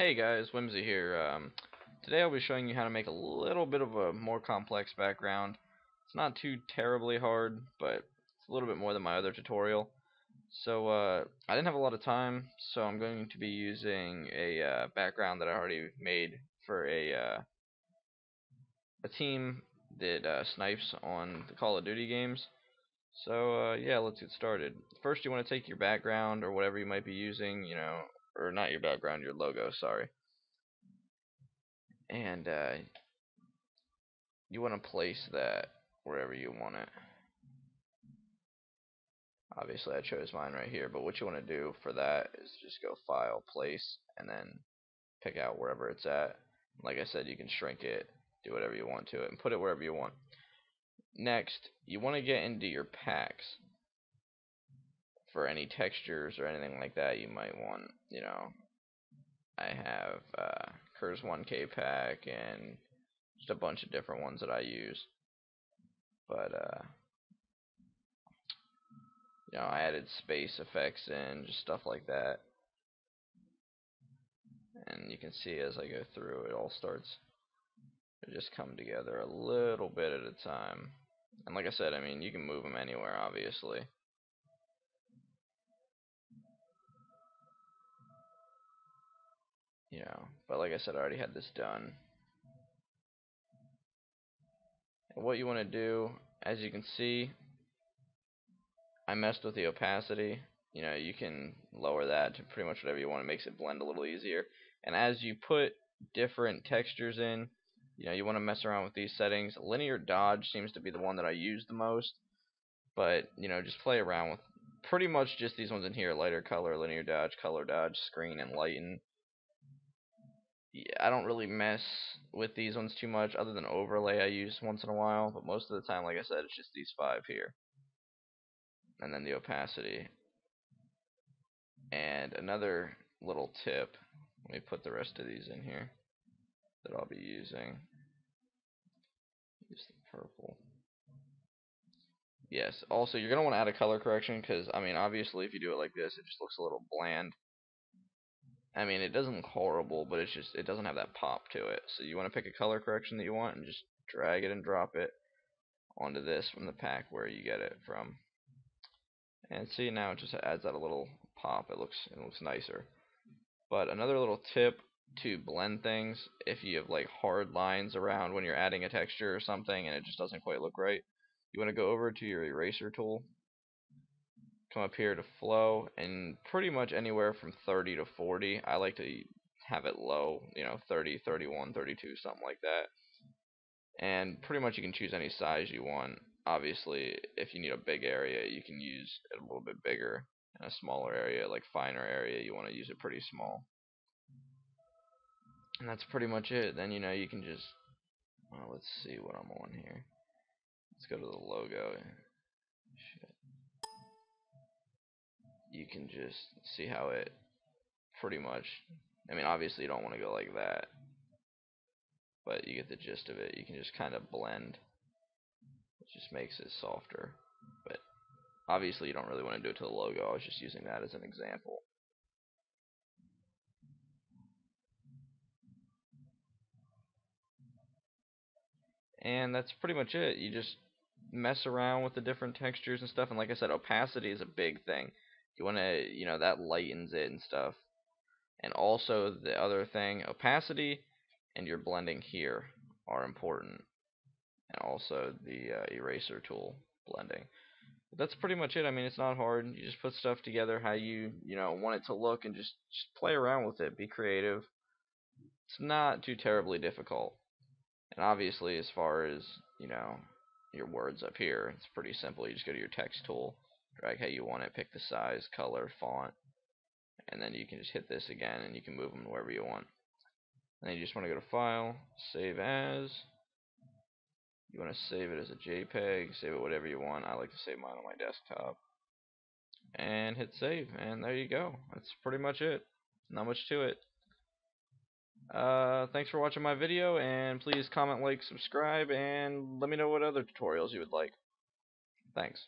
Hey guys, Whimsy here. Today I'll be showing you how to make a little bit of a more complex background. It's not too terribly hard, but it's a little bit more than my other tutorial. So I didn't have a lot of time, so I'm going to be using a background that I already made for a team that snipes on the Call of Duty games. So yeah, let's get started. First, you want to take your background or whatever you might be using, or not your background, your logo, sorry. And you want to place that wherever you want it. Obviously I chose mine right here, but what you want to do for that is just go File, Place, and then pick out wherever it's at. Like I said, you can shrink it, do whatever you want to it, and put it wherever you want. Next, you want to get into your packs for any textures or anything like that you might want. I have Curse 1K pack and just a bunch of different ones that I use. But I added space effects in, just stuff like that. And you can see as I go through, it all starts to just come together a little bit at a time. And like I said, I mean, you can move them anywhere, obviously. But like I said, I already had this done. And what you want to do, as you can see, I messed with the opacity. You can lower that to pretty much whatever you want. It makes it blend a little easier. And as you put different textures in, you want to mess around with these settings. Linear dodge seems to be the one that I use the most, but just play around with pretty much just these ones in here: lighter color, linear dodge, color dodge, screen, and lighten. Yeah, I don't really mess with these ones too much, other than overlay I use once in a while, but most of the time, like I said, it's just these 5 here. And then the opacity. And another little tip, let me put the rest of these in here that I'll be using. Use the purple. Yes, also you're going to want to add a color correction, because I mean, obviously if you do it like this, it just looks a little bland. I mean, it doesn't look horrible, but it doesn't have that pop to it. So you want to pick a color correction that you want and just drag it and drop it onto this from the pack where you get it from. And see, now it just adds that a little pop. It looks nicer. But another little tip to blend things, if you have like hard lines around when you're adding a texture or something and it just doesn't quite look right, you want to go over to your eraser tool, come up here to flow, and pretty much anywhere from 30 to 40. I like to have it low, 30, 31, 32, something like that. And pretty much you can choose any size you want. Obviously, if you need a big area, you can use it a little bit bigger. In a smaller area, like finer area, you want to use it pretty small. And that's pretty much it. Then you can just, let's see what I'm on here. Let's go to the logo. Shit. You can just see how it pretty much, I mean, obviously you don't want to go like that, but you get the gist of it. You can just kind of blend. It just makes it softer. But obviously you don't really want to do it to the logo. I was just using that as an example. And that's pretty much it. You just mess around with the different textures and stuff. And like I said, opacity is a big thing. You want to, that lightens it and stuff. And also the other thing, opacity and your blending here are important. And also the eraser tool blending. But that's pretty much it. I mean, it's not hard. You just put stuff together how you want it to look, and just play around with it. Be creative. It's not too terribly difficult. And obviously, as far as your words up here, it's pretty simple. You just go to your text tool, drag how you want it, pick the size, color, font, and then you can just hit this again, and you can move them wherever you want. And then you just want to go to File, Save As. You want to save it as a JPEG, save it whatever you want. I like to save mine on my desktop. And hit save, and there you go. That's pretty much it. Not much to it. Thanks for watching my video, and please comment, like, subscribe, and let me know what other tutorials you would like. Thanks.